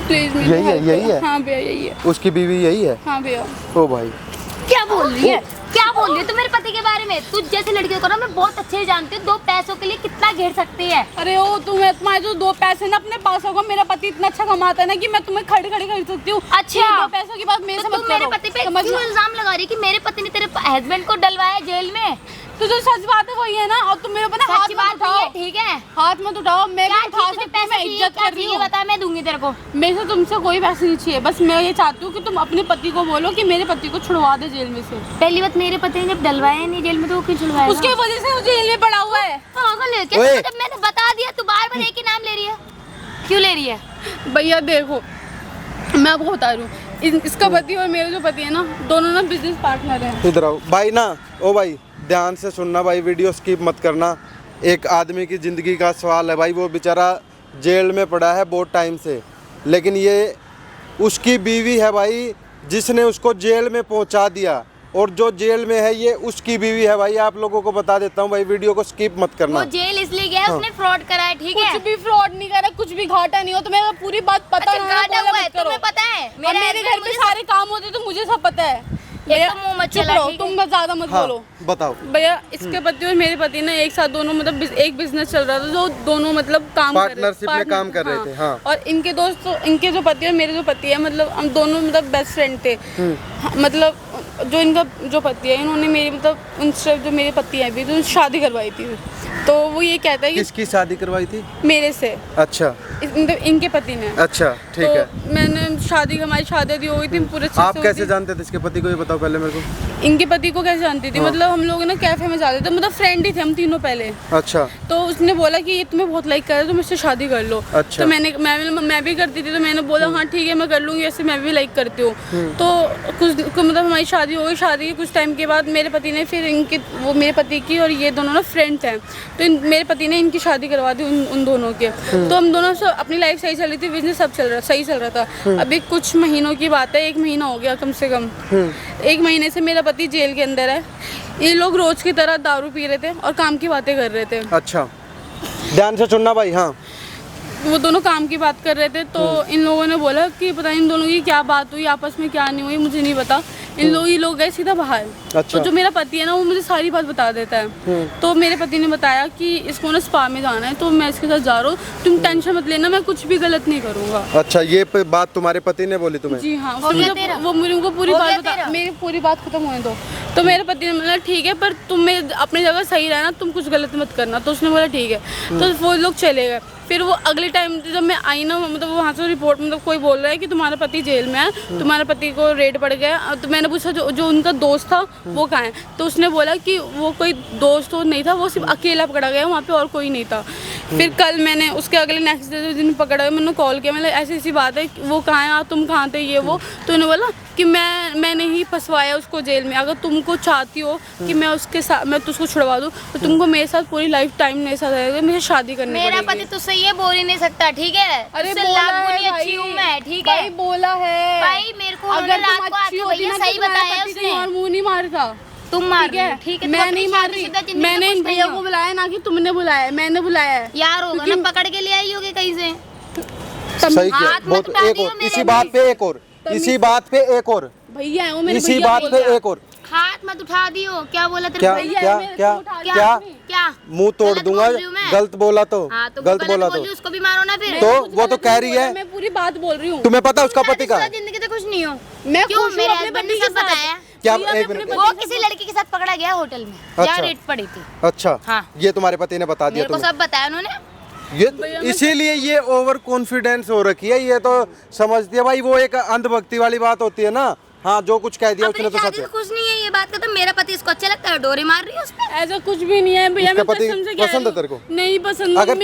Please यही है। हाँ भैया यही है। उसकी बीवी यही है? हाँ भैया। ओ भाई क्या बोल रही है, क्या बोल रही है तू मेरे पति के बारे में? तू जैसे लड़कियों को ना मैं बहुत अच्छे से जानती हूँ, 2 पैसों के लिए कितना घेर सकती है। अरे ओ तुम्हें तुम्हारे जो 2 पैसे ना अपने पास होगा, मेरा पति इतना अच्छा कमाता है ना कि मैं तुम्हें खड़े खड़े कर सकती हूँ। अच्छा 2 पैसों की बात मेरे से तो मत तू मेरे करो। पति पे क्यों इल्जाम लगा रही है कि मेरे पति ने तेरे हस्बैंड को डलवाया जेल में? तो जो सच बात है वही है ना, और तुम मेरे ऊपर हाथ मत उठाओ। ठीक है, हाथ मत उठाओ। मैं भी उठा सकती हूँ, मैं इज्जत कर रही हूँ। बता, मैं दूंगी तेरे को। मेरे से तुमसे कोई पैसे नहीं चाहिए, बस मैं ये चाहती हूँ कि तुम अपने पति को बोलो कि मेरे पति को छुड़वा दे जेल में से। पहली बात, मेरे पति ने जब डलवाया नहीं जेल में तो वो क्यों छुड़वाया? उसके वजह से वो जेल में पड़ा हुआ है। पागल है क्या? जब मैंने बता दिया तू बार बार एक ही नाम ले रही है, क्यों ले रही है? भैया देखो, मैं आपको बता रही हूँ, इसका पति और मेरे जो पति है ना, दोनों ना बिजनेस पार्टनर हैं। इधर आओ भाई ना। ओ भाई ध्यान से सुनना भाई, वीडियो स्किप मत करना। एक आदमी की ज़िंदगी का सवाल है भाई, वो बेचारा जेल में पड़ा है बहुत टाइम से, लेकिन ये उसकी बीवी है भाई जिसने उसको जेल में पहुंचा दिया, और जो जेल में है ये उसकी बीवी है भाई। आप लोगों को बता देता हूँ भाई, वीडियो को स्किप मत करना। वो जेल इसलिए गया है, उसने फ्रॉड करा है, ठीक है? कुछ भी फ्रॉड नहीं करा, कुछ भी घाटा नहीं हो। तो मेरे पूरी बात पता है, घाटा हुआ है तुम्हें पता है? मेरे घर पे सारे काम होते तो मुझे सब पता है। मुंह मत चला, ठीक है? तुम ज्यादा मत बोलो। बताओ भैया, इसके पति और मेरे पति ना एक साथ दोनों मतलब एक बिजनेस चल रहा था, जो दोनों मतलब काम पार्टनरशिप में काम कर रहे थे। हाँ। और इनके दोस्त, इनके जो पति और मेरे जो पति है, मतलब हम दोनों मतलब बेस्ट फ्रेंड थे। मतलब जो इनका जो पति है, इन्होंने मेरी मतलब उनसे जो मेरे पति है अभी तो शादी करवाई थी। तो वो ये कहता है कि किसकी शादी करवाई थी? मेरे से। अच्छा। इनके पति ने। अच्छा ठीक तो है। मैंने हमारी शादी हो गई थी पूरे। आप कैसे जानते थे इसके पति को, ये बताओ पहले मेरे को। इनके पति को कैसे जानती थी? मतलब हम लोग ना कैफे में जाते थे, मतलब फ्रेंड ही थे हम तीनों पहले। अच्छा। तो उसने बोला कि ये तुम्हें बहुत लाइक कर रहा है, तुम इससे शादी कर लो। अच्छा। तो मैं भी करती थी, तो मैंने बोला हाँ ठीक है मैं कर लूंगी, ऐसे मैं भी लाइक करती हूँ। तो मतलब हमारी शादी हो गई। शादी के कुछ टाइम के बाद मेरे पति ने फिर वो मेरे पति की और ये दोनों ना फ्रेंड हैं, तो मेरे पति ने इनकी शादी करवा दी उन दोनों के। तो हम दोनों अपनी लाइफ सही चल रही थी, बिजनेस सब सही चल रहा था। अभी कुछ महीनों की बात है, 1 महीना हो गया कम से कम। 1 महीने से मेरा पति जेल के अंदर है। ये लोग रोज की तरह दारू पी रहे थे और काम की बातें कर रहे थे। अच्छा ध्यान से सुनना भाई। हाँ। वो दोनों काम की बात कर रहे थे, तो इन लोगों ने बोला कि पता नहीं इन दोनों की क्या बात हुई, आपस में क्या नहीं हुई मुझे नहीं पता। ये लोग गए सीधा बाहर। अच्छा। तो जो मेरा पति है ना, वो मुझे सारी बात बता देता है। तो मेरे पति ने बताया कि इसको ना स्पा में जाना है, तो मैं इसके साथ जा रहा हूँ, तुम टेंशन मत लेना, मैं कुछ भी गलत नहीं करूँगा। अच्छा, ये बात तुम्हारे पति ने बोली तुम्हें? जी हाँ, वो मुझे उनको पूरी बात बता, मेरी पूरी बात खत्म होने दो। तो मेरे पति ने बोला ठीक है, पर तुम्हें अपनी जगह सही रहना, तुम कुछ गलत मत करना। तो उसने बोला ठीक है। तो वो लोग चले गए। फिर वो अगले टाइम जब मैं आई ना, मतलब वहाँ से रिपोर्ट, मतलब कोई बोल रहा है कि तुम्हारा पति जेल में है, तुम्हारे पति को रेड पड़ गया। तो मैंने पूछा जो उनका दोस्त था वो कहाँ है? तो उसने बोला कि वो कोई दोस्त तो नहीं था, वो सिर्फ अकेला पकड़ा गया, वहाँ पे और कोई नहीं था। फिर कल मैंने उसके अगले नेक्स्ट दिन पकड़ा गया, मैंने कॉल किया, मतलब ऐसी ऐसी बात है, वो कहाँ है, तुम कहाँ थे, ये वो। तो उन्होंने बोला कि मैंने ही फंसवाया उसको जेल में, अगर तुमको चाहती हो कि मैं उसके साथ मैं तुझको छुड़वा दूँ तो तुमको मेरे साथ पूरी लाइफ टाइम मेरे साथ रहेगा, मुझे शादी करनी पड़ेगी। मेरा पति तुझसे ये बोल ही नहीं सकता, ठीक है? अरे अच्छी हूँ मैं, ठीक है? बोला है भाई, मेरे को अगर रात को आके भैया सही बताया उसने, और मुंह नहीं मारता। तुम मार रही हो, ठीक है? मैं नहीं मार रही, मैंने इन भैया को बुलाया ना कि तुमने बुलाया, मैंने बुलाया है। यार होगा ना, पकड़ के ले आई होगी कहीं से। सही किया। बहुत एक और इसी बात पे एक और इसी बात पे एक और भैया है वो मेरे, इसी बात पे एक और हाथ मत उठा दियो। क्या बोला तेरे क्या भैया? क्या क्या क्या क्या मुंह तोड़ दूंगा गलत बोला तो। हाँ, तो गलत बोला तो उसको भी मारो ना फिर। तो वो तो कह रही है, मैं पूरी बात बोल रही हूँ। तुम्हें पता उसका पति का है? जिंदगी से खुश नहीं हो मैं क्यों? मेरे हस्बैंड ने सब बताया। क्या? एक मिनट। वो किसी लड़की के साथ पकड़ा गया होटल में, क्या रेट पड़ी थी। अच्छा हाँ, ये तुम्हारे पति ने बता दिया मेरे को सब बताया उन्होंने। ये इसीलिए ये ओवर कॉन्फिडेंस हो रखी है, ये तो समझती है भाई, वो एक अंधभक्ति वाली बात होती है ना। हाँ, जो कुछ कह दिया उसने तो सच है। कुछ नहीं है ये बात का, तो मेरा पति इसको अच्छा लगता है, डोरे मार रही है उसपे। ऐसा कुछ भी नहीं है भैया, मैं पति कसम से पसंद है तेरे को? नहीं पसंद। अगर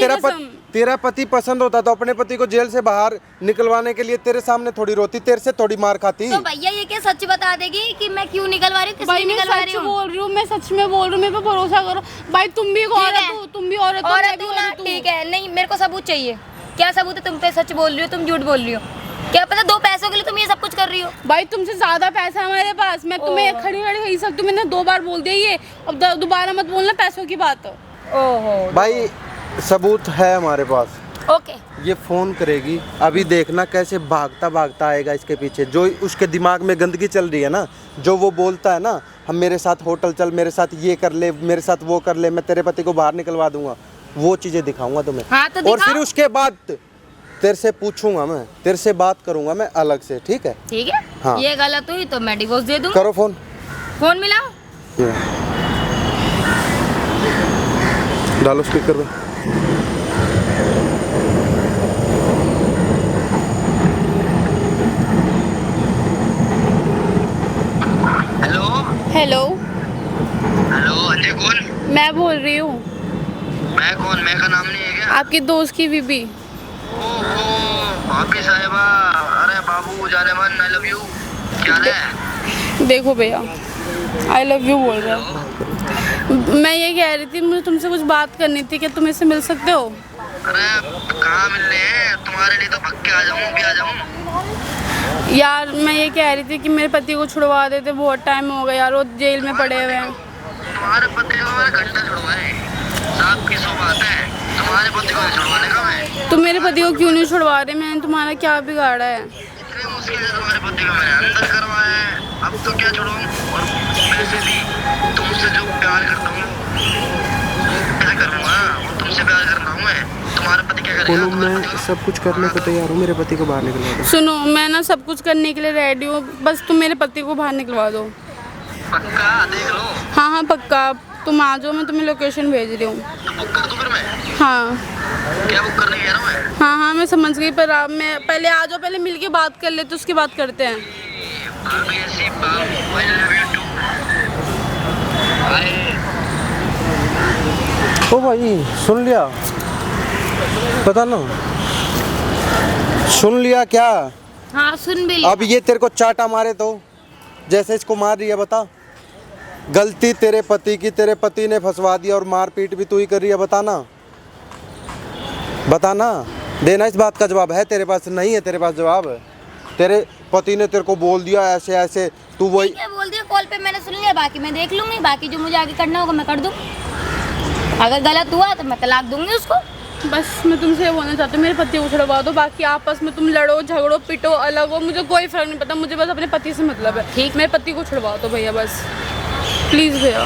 तेरा पति पसंद होता तो अपने पति को जेल से बाहर निकलवाने के लिए तेरे सामने थोड़ी रोती, तेरे से थोड़ी मार खाती। तो भैया ये क्या सच बता देगी कि मैं क्यों निकलवा रही हूँ? भाई मैं सच बोल रही हूँ, मैं सच में बोल रही हूँ, मेरे पे भरोसा करो भाई। तुम भी औरत हो, तुम भी औरत हो। ठीक है, नहीं मेरे को सबूत चाहिए। क्या सबूत है? तुम पे सच बोल रही हो, तुम झूठ बोल रही हो? क्या पता 2 पैसों के लिए तुम ये सब कुछ कर रही हो? भाई तुमसे ज्यादा पैसा है हमारे पास, मैं तुम्हें खड़ी कह सकती हूँ। मैंने 2 बार बोल दिया ये, अब दोबारा मत बोलना पैसों की बात। ओहो भाई सबूत है हमारे पास, ओके। ये फ़ोन करेगी, अभी देखना कैसे भागता भागता आएगा इसके पीछे। जो उसके दिमाग में गंदगी चल रही है ना, जो वो बोलता है ना, हम मेरे साथ होटल चल, मेरे साथ ये कर ले, मेरे साथ वो कर ले, मैं तेरे पति को बाहर निकलवा दूंगा, वो चीज़ें दिखाऊंगा तुम्हें। हाँ, तो और दिखाओ। फिर उसके बाद तेरे से पूछूंगा, मैं तेरे से बात करूंगा मैं अलग से, ठीक है? ठीक है। हाँ। ये गलत हुई तो मैं डिवोर्स दे दूंगा। करो फ़ोन। फोन मिलाओ। डालो स्पीकर पे। हेलो हेलो, अजय कौन? मैं बोल रही हूँ, मैं कौन? मैं का नाम नहीं है क्या? आपकी दोस्त की बीबी। ओहो, भाभी साहिबा। अरे बाबू जाने मन, आई लव यू। क्या है? देखो भैया, आई लव यू बोल रहा है। मैं ये कह रही थी, मुझे तुमसे कुछ बात करनी थी, क्या तुम इससे मिल सकते हो? अरे कहाँ मिलने हैं? तुम्हारे लिए तो भग के आ जाऊँ, भी आ जाऊँ। यार मैं ये कह रही थी कि मेरे पति को छुड़वा देते, बहुत टाइम हो गया यार, वो जेल में पड़े हुए हैं। तुम्हारे पति को मैंने घंटा छुड़वाए, साहब की सौ बात है। तुम्हारे पति को नहीं छुड़वाने का मैं। तुम मेरे पति को क्यों नहीं छुड़वा रहे? मैंने तुम्हारा क्या बिगाड़ा है? इतनी मुश्किल से तुम्हारे पति को मैंने अंदर करवाया है, अब तो क्या छुड़वाऊँ? और वैसे भी तुमसे जो प्यार करता हूँ वो क्या करूँगा? वो तुमसे प्यार कर रहा हूँ मैं। तुम्हारा पति क्या करेगा? मैं सब कुछ करने को तैयार हूँ, मेरे पति को बाहर निकलवा दो। सुनो, मैं ना सब कुछ करने के लिए रेडी हूँ, बस तुम मेरे पति को बाहर निकलवा दो। पक्का? देख लो। हाँ हाँ पक्का, तुम आ जाओ, मैं तुम्हें लोकेशन भेज रही हूँ। तो बुक कर दूँ फिर मैं? हाँ क्या बुक करने कह रहा हूँ मैं? हाँ हाँ मैं समझ गई, पर आप मैं पहले आ जाओ, पहले मिलके बात कर लेते, उसकी बात करते हैं। भाभी ऐसी बाबू, I love you too। ओ भाई, सुन लिया? पता ना, सुन लिया क्या? हाँ, सुन भी लिया। अब ये तेरे को चाटा मारे तो जैसे इसको मार रही है, बता। गलती तेरे पति की, तेरे पति ने फंसवा दिया और मारपीट भी तू ही कर रही है, बताना, बताना। देना इस बात का जवाब है तेरे पास? नहीं है तेरे पास जवाब? तेरे पति ने तेरे को बोल दिया ऐसे ऐसे, तू वही क्या बोल दिया कॉल पे, मैंने सुन लिया, बाकी मैं देख लूंगी, बाकी जो मुझे आगे करना होगा मैं कर दूँ। अगर गलत हुआ तो मैं तलाक दूंगी उसको। बस मैं तुमसे ये बोलना चाहती हूँ, मेरे पति को छुड़वा दो, बाकी आपस में तुम लड़ो झगड़ो पिटो अलग हो, मुझे कोई फर्क नहीं पड़ता, मुझे बस अपने पति से मतलब है। ठीक। मेरे पति को छुड़वा दो भैया, बस प्लीज़ भैया।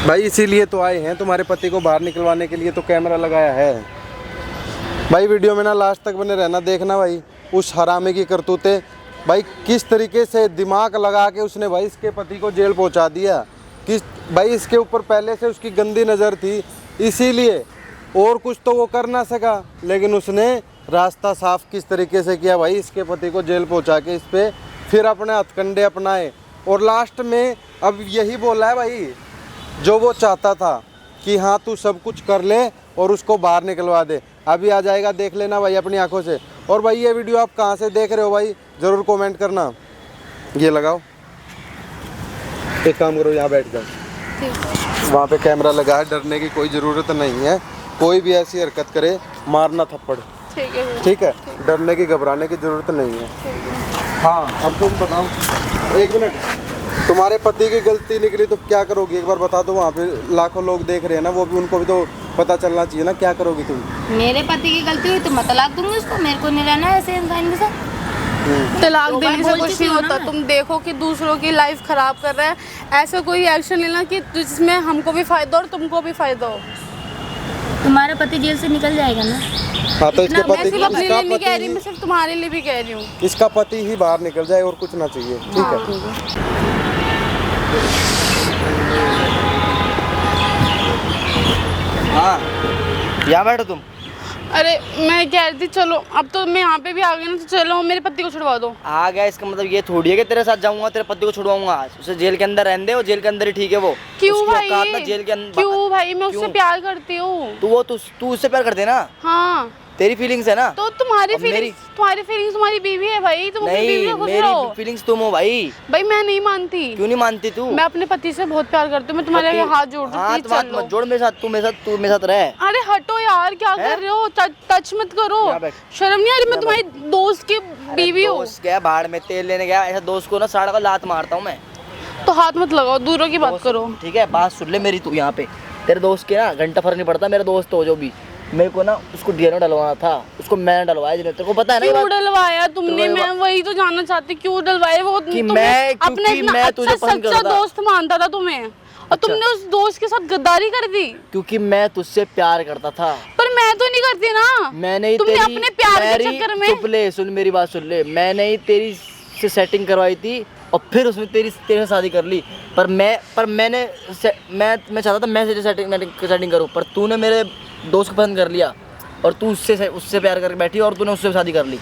भाई इसीलिए तो आए हैं, तुम्हारे पति को बाहर निकलवाने के लिए तो कैमरा लगाया है। भाई वीडियो में ना लास्ट तक बने रहना, देखना भाई उस हरामी की करतूतें, भाई किस तरीके से दिमाग लगा के उसने भाई इसके पति को जेल पहुंचा दिया। किस भाई इसके ऊपर पहले से उसकी गंदी नज़र थी, इसीलिए और कुछ तो वो कर ना सका, लेकिन उसने रास्ता साफ किस तरीके से किया भाई, इसके पति को जेल पहुंचा के इस पे फिर अपने हथकंडे अपनाए। और लास्ट में अब यही बोला है भाई, जो वो चाहता था कि हाँ तू सब कुछ कर ले और उसको बाहर निकलवा दे, अभी आ जाएगा, देख लेना भाई अपनी आंखों से। और भाई ये वीडियो आप कहाँ से देख रहे हो भाई, ज़रूर कमेंट करना। ये लगाओ, एक काम करो, यहाँ बैठ जाओ, वहाँ पे कैमरा लगा है, डरने की कोई ज़रूरत नहीं है। कोई भी ऐसी हरकत करे मारना थप्पड़, ठीक है भैया। ठीक है? डरने की घबराने की ज़रूरत नहीं है। हाँ अब तुम बताओ, एक मिनट, तुम्हारे पति की गलती निकली तो क्या करोगी, एक बार बता दो। वहाँ पे लाखों लोग देख रहे हैं ना, वो भी, उनको भी तो पता चलना चाहिए ना, क्या करोगी तुम? मेरे पति की गलती हुई तो मैं तलाक दूंगी उसको, मेरे को नहीं रहना है ऐसे इंसान के साथ। तलाक दो बार देने से बोल कुछ चुकी नहीं हूँ ना होता, मैं। तुम देखो कि दूसरों की लाइफ खराब कर रहा है, ऐसा कोई एक्शन लेना कि जिसमें हमको भी फायदा और तुमको भी फायदा हो। तुम्हारा पति जेल से निकल जाएगा ना? हाँ तो इसके मैं पति सिर्फ अपने इसका लिए नहीं कह रही, मैं पति सिर्फ तुम्हारे लिए भी कह रही हूँ। इसका पति ही बाहर निकल जाए और कुछ ना चाहिए, ठीक है? हाँ, यहाँ बैठो तुम। अरे मैं कह रही थी, चलो अब तो मैं यहाँ पे भी आ गई ना, तो चलो मेरे पति को छुड़वा दो। आ गया इसका मतलब ये थोड़ी है कि तेरे साथ जाऊंगा तेरे पति को छुड़वाऊंगा। उसे जेल के अंदर रहने दे, वो जेल के अंदर ही ठीक है। वो क्यों उसकी भाई? औकात ना जेल के अंदर। क्यों भाई? मैं उससे क्यों? प्यार करती हूँ। तू उससे प्यार करते ना, हाँ तेरी फीलिंग्स है ना। तो तुम्हारी अब मेरी- फीलिंग्स तुम्हारी बीवी है भाई, तुम अपनी बीवी नहीं, को खुश मेरी रहो। फीलिंग्स तुम हो भाई। भाई मैं नहीं मानती, क्यों नहीं मानती तू? मैं अपने पति से बहुत प्यार करती हूँ, मैं तुम्हारे आगे हाथ जोड़ हाँ दूँ, तो प्लीज हाथ चल लो। मत जोड़ मेरे साथ, तू मेरे साथ रह। अरे हटो यार, क्या हैं? कर रहे हो? टच मत करो, यहाँ बैठ। शर्म नहीं आ रही? मैं तुम्हारी दोस्त की बीवी हूँ। दोस्त गया बाहर में तेल लेने गया, ऐसा दोस्त को ना साड़ा को लात मारता हूँ मैं। तो हाथ मत लगाओ, दूरों की बात दोस्त- करो। ठीक है, बात सुन ले मेरी तू। यहाँ पे तेरे दोस्त के ना घंटा फर्क नहीं पड़ता, मेरा दोस्त हो जो भी, मेरे को ना उसको डीएनए डलवाना था, उसको मैंने डलवाया। तेरे को पता है ना ये क्यों बात? डलवाया तुमने? मैं वही तो जानना चाहती, क्यों डलवाया वो? कि तुम्हें मैं- अपने क्योंकि इतना मैं तुझे अच्छा पसंद सच्चा करता। दोस्त मानता था तुम्हें, और तुमने उस दोस्त के साथ गद्दारी कर दी। क्योंकि मैं तुझसे प्यार करता था। पर मैं तो नहीं करती ना। मैंने ही तुमने तेरी अपने प्यार के मेरी- चक्कर में चुप ले, सुन मेरी बात सुन ले। मैंने ही तेरी से सेटिंग करवाई थी और फिर उसने तेरे से शादी कर ली। पर मैं चाहता था मैं सेटिंग करूं, पर तूने मेरे दोस्त को पसंद कर लिया और तू उससे प्यार करके बैठी और तूने उससे शादी कर ली।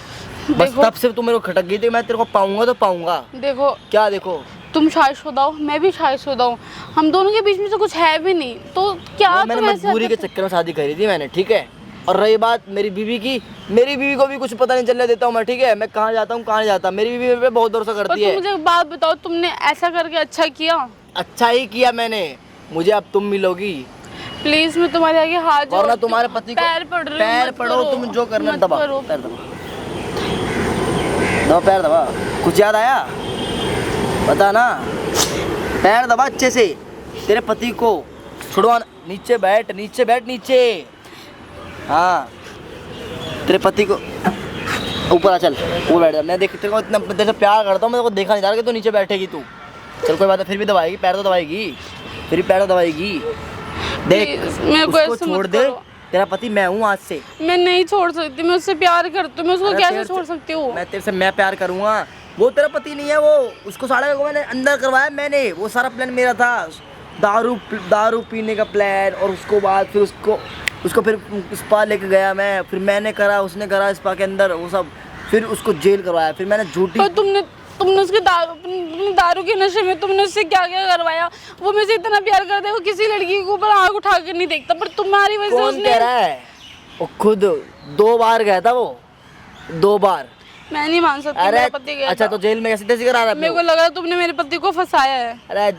बस देखो- तब से तू मेरे को खटक गई थी। मैं तेरे को पाऊंगा तो पाऊंगा। देखो, क्या देखो? तुम शादीशुदा हो, मैं भी शादीशुदा हूँ, हम दोनों के बीच में तो कुछ है भी नहीं, तो क्या मैंने तुम ऐसे मजबूरी के चक्कर में शादी करी थी मैंने, ठीक है। और रही बात मेरी बीवी की, मेरी बीवी को भी कुछ पता नहीं चलने देता हूँ मैं, ठीक है। मैं कहाँ जाता हूँ कहाँ नहीं जाता, मेरी बीवी मेरे पे बहुत भरोसा पर करती तुम है। मुझे एक बात बताओ, तुमने ऐसा करके अच्छा किया? अच्छा ही किया मैंने। मुझे अब तुम मिलोगी, प्लीज मैं तुम्हारे आगे हाथ जोड़ती वरना हूँ, तुम्हारे पति को पैर पड़ रही हूँ, पैर मत पड़ो, करो, तुम जो करना मत दबा, करो। पैर दबा, दबा पैर दबा। कुछ याद आया? बता ना, पैर दबा अच्छे से। तेरे पति को छुड़वा, नीचे बैठ, नीचे बैठ, नीचे। हाँ, तेरे पति को ऊपर आ, चल ऊपर बैठ जा। मैं देख तेरे को इतना तेरे से प्यार करता हूँ, मैं तेरे को देखा नहीं जा रहा कि तू नीचे बैठेगी तू। चल कोई बात है, फिर भी दबाएगी, पैर तो दबाएगी, फिर भी पैर तो दबाएगी। देख Please, मेरे को उसको ऐसे छोड़ मत दे, करो। तेरा पति मैं हूँ आज से। मैं नहीं छोड़ सकती, मैं उससे प्यार करती हूँ, मैं उसको अरे कैसे तेरे से- छोड़ सकती हूँ? मैं तेरे से मैं प्यार करूँगा, वो तेरा पति नहीं है। वो उसको साढ़े को मैंने अंदर करवाया मैंने, वो सारा प्लान मेरा था। दारू पीने का प्लान, और उसको बाद फिर उसको फिर स्पा लेके गया मैं, फिर मैंने करा, उसने करा स्पा के अंदर वो सब, फिर उसको जेल करवाया, फिर मैंने झूठी। और तुमने उसके दारू के नशे में तुमने उससे क्या क्या करवाया? वो मुझसे इतना प्यार करता है, वो किसी लड़की के ऊपर आँख उठा कर नहीं देखता, पर तुम्हारी वजह से कौन उसने। कह रहा है? वो खुद 2 बार गया था, वो 2 बार। मैं नहीं मान सकती, अरे मेरा पति गया अच्छा, था। तो जेल में कैसे तैसे करा रहा है? मेरे को लगा तुमने मेरे पति को फंसाया है। अरे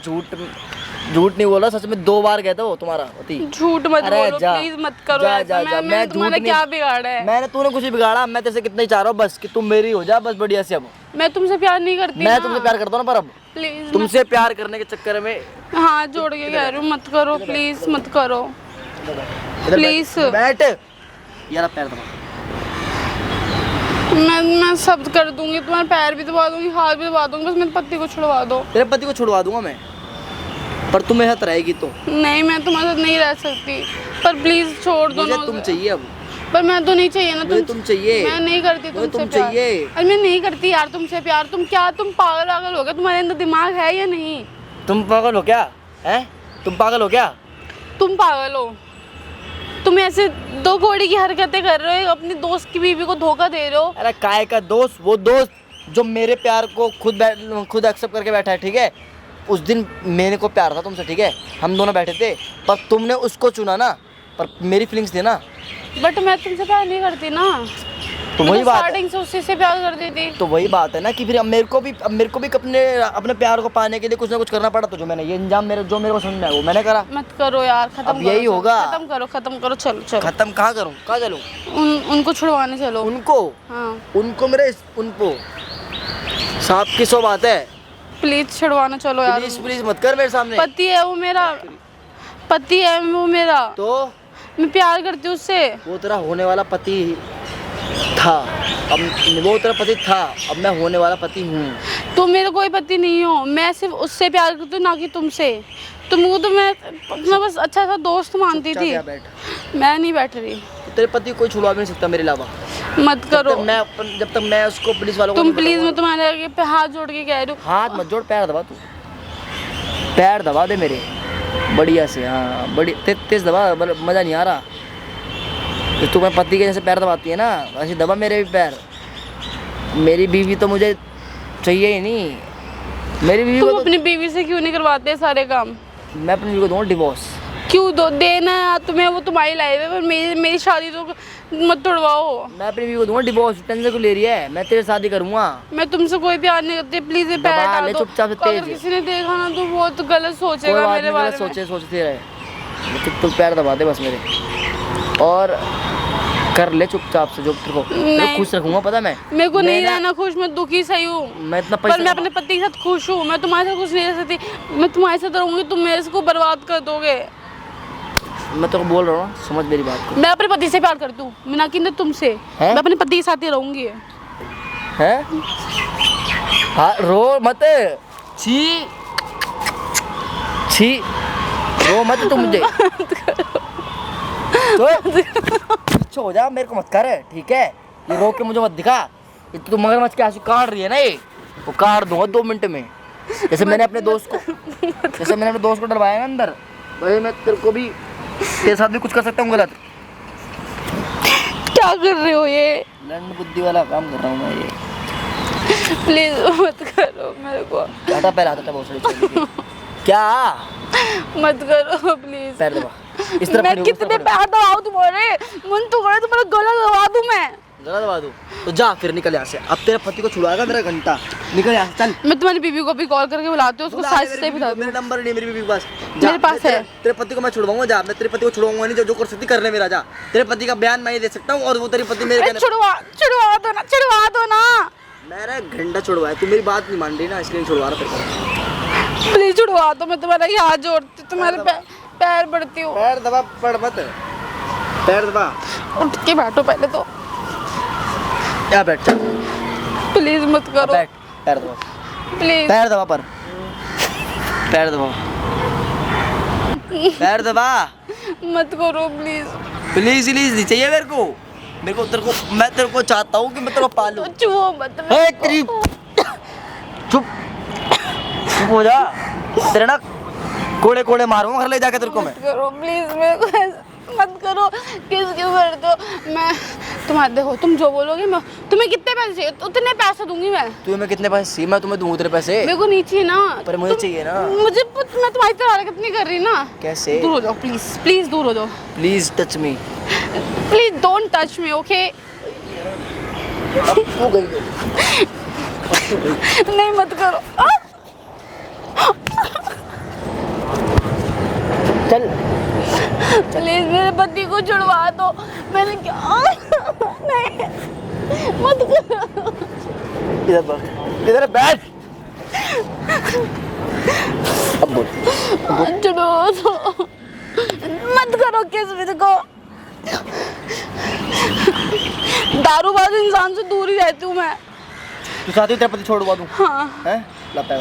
झूठ नहीं बोला, सच में 2 बार गया था वो तुम्हारा पति। झूठ मत अरे बोलो, जा, प्लीज मत करो जा, ऐसा। जा, मैं मैं तुम्हारा झूठ क्या नहीं- बिगाड़ा है? मैंने तूने कुछ नहीं बिगाड़ा, मैं तेरे से कितना ही चाह रहा हूँ बस कि तुम मेरी हो जा, बस बढ़िया से। अब मैं तुमसे प्यार नहीं करती मैं ना। तुमसे प्यार करता हूँ ना, पर अब प्लीज तुमसे प्यार करने के चक्कर में हाथ जोड़ के कह रही हूँ, मत करो प्लीज, मत करो इधर प्लीज। बैठ यार, पैर दबा। मैं सब कर दूंगी, तुम्हारे पैर भी दबा दूंगी, हाथ भी दबा दूंगी, बस मेरे पति को छुड़वा दो। तेरे पति को छुड़वा दूंगा मैं, पर तुम मेरे साथ रहेगी तो। नहीं, मैं तुम्हारे साथ नहीं रह सकती, पर प्लीज छोड़ दो मुझे ना तुम उसे। चाहिए अब, पर मैं तो नहीं चाहिए ना मुझे तुम चाहिए। मैं नहीं करती मुझे तुमसे तुम प्यार। चाहिए। अरे मैं नहीं करती यार तुमसे प्यार। तुम पागल हो गए? तुम्हारे अंदर दिमाग है या नहीं? तुम पागल हो क्या? हैं? तुम पागल हो क्या? तुम पागल हो। तुम ऐसे 2 घोड़ी की हरकतें कर रहे हो, अपनी दोस्त की बीवी को धोखा दे रहे हो। अरे काय का दोस्त? वो दोस्त जो मेरे प्यार को खुद एक्सेप्ट करके बैठा है, ठीक है। उस दिन मेरे को प्यार था तुमसे, ठीक है, हम दोनों बैठे थे, पर तुमने उसको चुना ना, पर मेरी फीलिंग्स थी ना। बट मैं तुमसे प्यार नहीं करती ना। तो वही बात है। स्टार्टिंग से उसी से प्यार करती थी। तो वही बात है ना कि फिर अब मेरे को भी अपने प्यार को पाने के लिए कुछ ना कुछ करना पड़ा। तो जो मैंने ये इंजाम जो मेरे को समझ में आया वो मैंने करा। मत करो यार, खत्म अब करो, यही चलो, होगा। खत्म करो, चलो चलो। खत्म कहाँ करूँ, कहाँ चलूँ? उनको छुड़वाने चलो। उनको हाँ उनको सांप की 100 बात है। प्लीज छुड़वाना चलो यार। प्लीज मत कर मेरे सामने। पति है वो मेरा, पति है वो मेरा, तो मैं प्यार करती हूँ उससे। वो तेरा होने वाला पति था, अब वो तेरा पति था, अब मैं होने वाला पति हूँ। तुम मेरा कोई पति नहीं हो, मैं सिर्फ उससे प्यार करती हूँ, ना कि तुमसे। तुमको तो मैं बस अच्छा सा दोस्त मानती थी। चुपचाप बैठ। मैं नहीं बैठ रही। तेरे पति को कोई छुड़वा भी नहीं सकता मेरे अलावा। मत करो। जब तक मैं उसको पुलिस वालों को तुम नहीं प्लीज, बताऊंगा। मैं तुम्हारे आगे पे हाथ जोड़ के कह रही हूँ। हाथ मत जोड़, पैर दबा तू, पैर दबा दे मेरे बढ़िया से। हाँ बड़ी तेज दबा, मज़ा नहीं आ रहा। तो तू मैं पति के जैसे पैर दबाती है ना, ऐसे दबा मेरे भी पैर। मेरी बीवी तो मुझे चाहिए ही नहीं। मेरी बीवी तुम को अपनी बीवी से क्यों नहीं करवाते सारे काम? मैं अपनी बीवी को दूंगा डिवोर्स। क्यों दो? देना है तुम्हें, वो तुम्हारी लाइफ है, पर मेरी शादी तो मत तोड़वाओ। मैं अपनी बीवी को दूंगा डिवोर्स। टेंशन क्यों ले रही है? मैं तेरे शादी करूंगा। मैं तुमसे कोई प्यार नहीं करती, प्लीज ये पैर दबा हटा ले दो। चुपचाप से, अगर तेज। किसी ने देखा ना तो वो तो गलत कोई सोचेगा बात मेरे नहीं, बारे में। सोचते रहे। तू पैर दबा दे बस मेरे, और कर ले चुपचाप से जो तेरे को नहीं। खुश रखूंगा। पता मैं मेरे को नहीं मैं ना- रहना खुश, मैं दुखी सही हूँ, मैं इतना पर पैसा मैं अपने पति के साथ खुश हूँ। मैं तुम्हारे साथ खुश नहीं रह सकती। मैं तुम्हारे साथ रहूंगी, तुम मेरे को बर्बाद कर दोगे। मैं तो बोल रहा हूँ, समझ मेरी बात को। मैं अपने पति से प्यार करती हूँ, ना कि न तुमसे। हैं? मैं अपने पति के साथ ही रहूंगी। हैं? हाँ, रो मत। छी छी, रो मत तुम मुझे। तो पीछे हो जा, मेरे को मत कर, ठीक है? ये रो के मुझे मत दिखा। ये तो मगरमच्छ के आंसू काट रही है ना, ये वो काट दूंगा 2 मिनट में। जैसे मैंने अपने दोस्त को डरवाया ना अंदर, वही मैं तेरे को भी, तेरे साथ भी कुछ कर सकता हूँ गलत। क्या कर रहे हो ये? लंड बुद्धि वाला काम कर रहा हूँ मैं ये। प्लीज मत करो मेरे को। हटा, पैर आता था बहुत सारी। क्या मत करो प्लीज। पैर दबा, इस तरफ मैं कितने पैर दबाऊं तुम्हारे? मन तो करे तुम्हारा गला दबा दूं मैं। गला दबा दूं तो जा फिर, निकल यहाँ से। अब तेरे पति को छुड़ाएगा मेरा घंटा, निकल यहाँ से, चल। मैं तुम्हारी बीवी को भी कॉल करके बुलाती हूँ, उसको सच से बता दूं। मेरा नंबर नहीं, मेरी बीवी के पास। मेरे पास है। तेरे पति को मैं छुड़वाऊंगा, जा। मैं तेरे पति को छुड़वाऊंगा नहीं, जो कर सकती कर ले मेरा, जा। तेरे पति का बयान मैं ही दे सकता हूँ, और वो तेरे पति मेरे छुड़वा दो ना। मेरा घंटा छुड़वाया, तू मेरी बात नहीं मान रही ना, इसलिए छुड़वा रहा तेरे को। प्लीज छुड़वा दो, मैं तुम्हारा ही हाथ जोड़ती हूँ, तुम्हारे पैर पड़ती हूँ। पैर दबा, पड़ मत, पैर दबा। उठ के बैठो पहले तो। क्या बैठ, चल प्लीज मत करो। बैठ, पैर दबा, प्लीज पैर दबा, पर पैर दबा, पैर दबा। मत करो प्लीज। प्लीज नहीं चाहिए मेरे को मैं तेरे को चाहता हूँ कि मैं तेरे को पालूं। छुओ मत ए, तेरी चुप हो जा, तेरे ना कोड़े मारूंगा घर ले जाके तेरे को मैं। मत करो प्लीज, मेरे को ऐसा मत करो। किस क्यों करते हो? मैं तुम्हारे, देखो तुम जो बोलोगे, मैं तुम्हें कितने पैसे चाहिए उतने पैसे दूंगी मैं। तू मैं कितने पैसे चाहिए? मैं तुम्हें दूंगा तेरे पैसे। मेरे को नहीं चाहिए ना, पर मुझे चाहिए ना। मैं तुम्हारी तरह हरकत नहीं कर रही ना। कैसे? दूर हो जाओ प्लीज, प्लीज दूर हो जाओ। Please touch me, please don't touch me, okay? नहीं मत करो। चल प्लीज मेरे पति को छुड़वा दो। मैंने क्या नहीं, मत करो। इधर बैठ। अब बोल। छुड़वा दो, मत करो किस मेरे को। दारूबाज इंसान से दूर ही रहती हूँ मैं। तू चाहती तेरे पति छोड़वा दूं? हाँ। हैं? ला पैर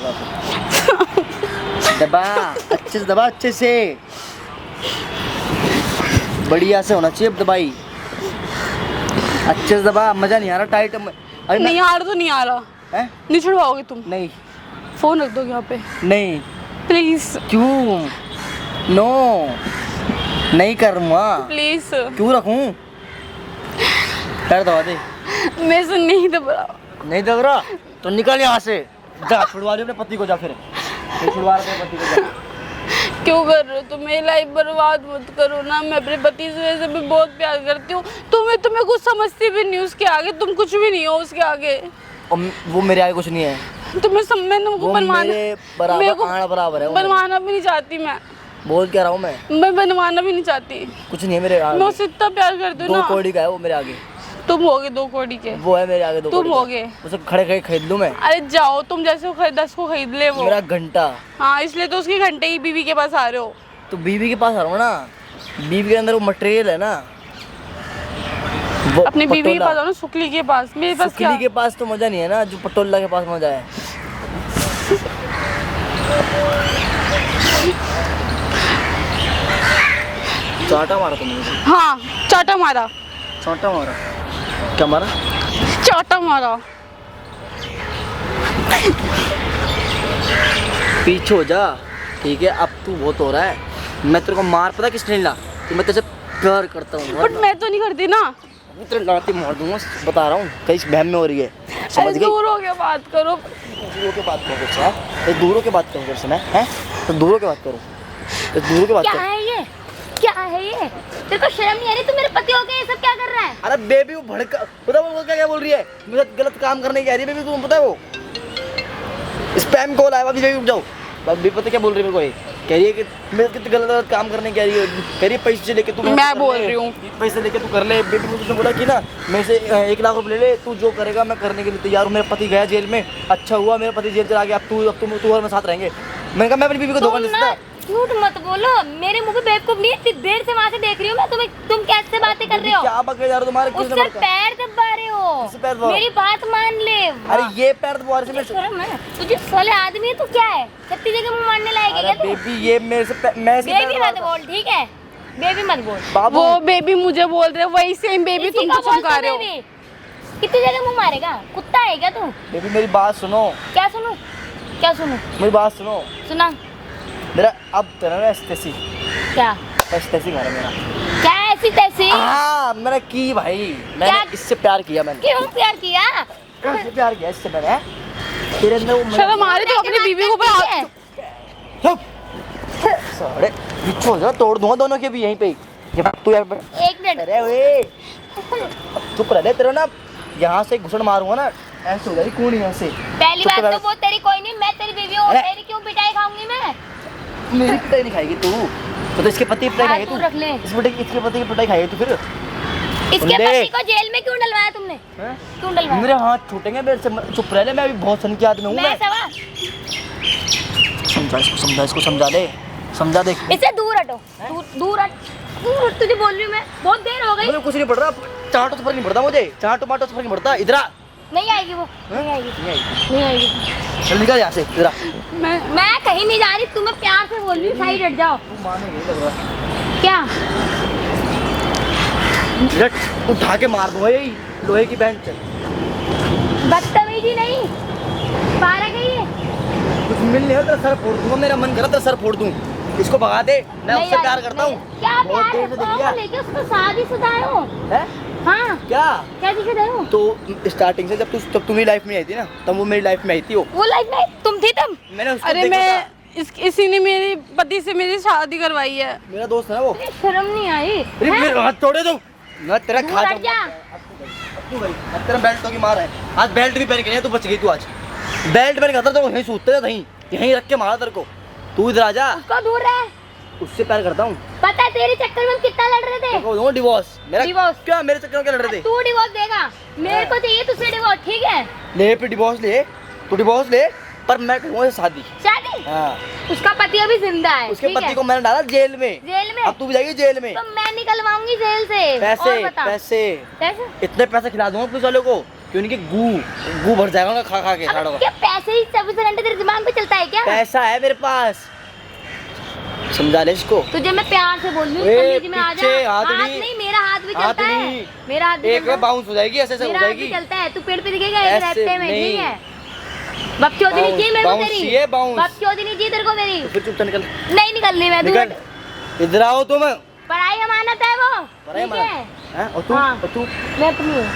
दबा, अच्छे से दबा, अच्छे से, बढ़िया से होना चाहिए दबाई, अच्छे से दबा। मजा नहीं आ रहा टाइट में। नहीं आ रहा तो नहीं आ रहा है? नहीं छुड़वाओगे तुम? नहीं, फोन रख दो यहाँ पे नहीं। प्लीज। क्यों? नो, नहीं करूँगा। प्लीज। क्यों रखूं? पैर दबा दे। मैं से नहीं दब रहा। नहीं दब रहा तो निकल यहाँ से, जा छुड़वा दे अपने पति को, जा फिर छुड़वा रहे पति को, जा। क्यों कर रहे हो तुम? मेरी लाइफ बर्बाद मत करो ना। मैं अपने पति से वैसे भी बहुत प्यार करती हूँ। तुम्हें कुछ समझती भी नहीं उसके आगे, तुम कुछ भी नहीं हो उसके आगे। और वो मेरे आगे कुछ नहीं है। मैंने वो मेरे बराबर, आना बराबर है। बनवाना भी नहीं चाहती मैं। बोल क्या रहा हूँ मैं बनवाना भी नहीं चाहती। कुछ नहीं है मेरे आगे। मैं उससे इतना प्यार करती हूँ ना। 2 कौड़ी का है वो मेरे आगे। तुम होगे 2 कौड़ी के। वो है मेरे आगे 2 कौड़ी तुम होगे। उसे खड़े खरीद लूँ मैं। अरे जाओ, तुम जैसे वो 10 को खरीद ले वो। मेरा घंटा। हाँ, इसलिए तो उसके घंटे ही बीवी के पास आ रहे हो। तो बीवी के पास आ रहा हूँ ना, बीवी के अंदर वो मटेरियल है ना, वो अपनी बीवी के पटोला। पास आओ ना, सुकली के पास। मेरे पास क्या? सुकली के पास तो मजा नहीं है ना, जो पटोला के पास मजा है। चाटा मारा तुमने? हाँ, चाटा मारा। चाटा मारा? क्या मारा? चाटा मारा। पीछे हो जा, ठीक है? अब तू बहुत हो रहा है। मैं तेरे को मार, पता किसने ला? कि मैं तेरे से प्यार करता हूँ। बट मैं तो नहीं करती ना। मैं तेरे लाती मार दूंगा, बता रहा हूँ। कहीं बहम में हो रही है, समझ अरे गई? दूर हो गया, बात करो। दूरों के बात करो कुछ, है? दूरों के बात करो कुछ, हैं? तो दूरों के बात करो, दूरों के बात क्या करो। है ये? क्या है ये? तेरे को शर्म नहीं आ रही? तू मेरे पति हो गया, ये सब क्या कर रहा है? अरे बेबी, वो भड़का, पता है वो क्या बोल रही है? मेरे साथ गलत काम करने की कह रही है बेबी, तुम्हें पता है? वो स्पैम कॉल आया, अभी बेबी रुक जाओ। अभी पता क्या बोल रही है मेरे को? ये कह रही है कि मेरे कितने गलत काम करने की कह रही है। कह रही है पैसे लेके तू, मैं बोल रही हूँ पैसे लेके तू कर ले। बेबी मुझे तुझे बोला कि ना, मेरे से 1 लाख रुपए ले ले, तू जो करेगा मैं करने के लिए तैयार हूँ। मेरा पति गया जेल में, अच्छा हुआ मेरा पति जेल चला गया, अब तू और मैं साथ रहेंगे। मैंने कहा मैं अपनी बीवी को धोखा नहीं सकता। झूठ मत बोलो, मेरे मुंह पे बेवकूफ नहीं है। इतनी देर से वहाँ से देख रही हूँ मैं तुम्हें, तुम कैसे बातें कर रहे हो? क्या बके जा रहे हो तुम्हारे? उससे पैर दबा रहे हो, किससे पैर दबा? मेरी बात मान ले। अरे ये पैर दबा रहे तुझे शर्म है? तुझे साले आदमी है तू, क्या है छत्ती जगह मुंह मारने लायक है क्या तू? बेबी ये मेरे से मैं इसके पैर बेबी दबा मत बोल, ठीक है? बेबी मत बोल। बाबू वो बेबी मुझे बोल रहे, वही सेम बेबी इसी तुम का तो बोल चमका तो रहे हो। बेबी। कितनी जगह मुंह मारेगा? कुत्ता है क्या तू? बेबी मेरी बात सुनो, क्या सुनूं? क्या सुनूं? मेरी बात सुनो। सुना मेरा अब तेरा ना एस्थेसी क्या? एस्थेसी घर है मेरा। क्या ऐसी तैसी? हाँ मैंने की भाई, मैंने क्या? इससे प्यार किया मैंने। क्यों प्यार किया? इससे प्यार किया इससे मैंने। तेरे अंदर वो शर्म आ रही तो अपनी बीवी को ऊपर सारे बिच्छू हो जा, तोड़ दूंगा दोनों के भी यहीं पे। ये तू यार एक मिनट। अरे ओए चुप रह दे, तेरे ना यहाँ से घुसड़ मारूंगा ना ऐसे हो जाएगी कूनी ऐसे। पहली चुप बात कर। तो वो तेरी कोई नहीं, मैं तेरी बीवी हूँ, अरे। तेरी क्यों पिटाई खाऊंगी मैं? मेरी पिटाई नहीं खाएगी तू, तो इसके पति की पिटाई हाँ, खाएगी तू तू। रख ले। इसके पति की पिटाई खाएगी तू फिर। इसके सुन ले। पति को जेल में क्यों डलवाया तुमने? हैं? क्यों डलवाया? मेरे हाथ छूटेंगे मेरे से, चुप रह ले, मैं अभी बहुत सन की आदमी हूँ मैं मैं। सवा समझा इसको समझा दे, समझा दे। इससे दूर हटो, दूर हट, दूर हट। तुझे बोल रही हूँ मैं, बहुत देर हो गई। मुझे कुछ नहीं पड़ रहा, चाटो से फर्क नहीं पड़ता मुझे, चाटो माटो से फर्क नहीं पड़ता। इधर आ। नहीं आएगी वो, नहीं आएगी, नहीं आएगी। नहीं आएगी। चल निकल यहाँ से, इधर आ। मैं कहीं नहीं जा रही, तुम्हें प्यार से बोल रही हूँ, साइड हट जाओ। तू मानेगी लग रहा। क्या? इधर उठा के मार दूंगा यही लोहे की बेंच। बदतमीजी नहीं, पारा गई है। कुछ मिल नहीं है तेरा सर फोड़ दूंगा, मेरा मन करा तेरा सर फोड़ दूं। इसको भगा दे, मैं नहीं उससे प्यार आएगी, करता नहीं। हूँ। क्या बहुत प्यार देर से देख लिया। है? लेके उसको शादी शुदा हो? है? हाँ, क्या? क्या दिखे दे हो? तो स्टार्टिंग से जब तुम मेरी लाइफ में आई थी ना, तब वो मेरी लाइफ में आई थी। वो लाइफ में तुम थी तुम? मैंने उसको अरे देखा मैं था। इसी ने मेरे पति से मेरी शादी करवाई है। मेरा दोस्त है ना वो। तुझे शर्म नहीं आई? अरे हैं? मेरे हाथ तोड़े तुम, मैं तेरा दूर खा हट जाऊंगा। जा। तू भाई, अब तेरा बेल्ट तो की मार है। आज बेल्ट भी पहन के नहीं है, तू बच गई। तू आज बेल्ट पहन के आता तो यहीं सूतते थे, यहीं रख के मारा तेरे को। तू इधर आ जा, उसको दूर रह। उससे प्यार करता हूँ। पता है तेरे चक्कर में हम कितना लड़ रहे थे? देखो डिवोर्स मेरा। डिवोर्स? क्या मेरे चक्कर में क्या लड़ रहे थे? तू डिवोर्स देगा, मेरे को चाहिए तुझसे डिवोर्स, ठीक है? ले पे डिवोर्स ले, तू डिवोर्स ले, पर मैं करूँगा शादी। शादी? हाँ, उसका पति अभी जिंदा है, उसके ठीक पति है? को मैंने डाला जेल में। जेल में? अब तू भी जाएगी जेल में। तो मैं निकलवाऊंगी जेल से। पैसे और बता। पैसे पैसे? इतने पैसे खिला दूंगा पुलिस वालों को कि उनकी गू भर जाएगा उनका खा खा के साड़ों अब का। क्या पैसे ही 24 घंटे तेरे दिमाग में चलता है क्या? पैसा है मेरे पास, समझा ले इसको। तुझे मैं प्यार से बोल रही हूँ, ए, तमीज में आ जा। पीछे हाथ हाथ नहीं। नहीं, मेरा हाथ भी हाथ चलता है। नहीं। मेरा हाथ भी एक चलता में है। बाउंस हो जाएगी, ऐसे हो मेरा हाथ भी जाएगी। चलता है, तू पेड़ पे दिखेगा एक ऐसे रास्ते में, नहीं। ठीक है? बकचोदी नहीं चाहिए मेरे को बाउंस तेरी। चाहिए, बाउंस। बकचोदी नहीं चाहिए तेरे को मेरी। फिर चुप निकल, नहीं निकलनी मैं, दूर निकल। हट। इधर आओ तुम। पढ़ाई अमानत है वो, पढ़ाई ठीक है? अमानत? हैं? और तू हाँ। और तू मैं अपनी हूँ।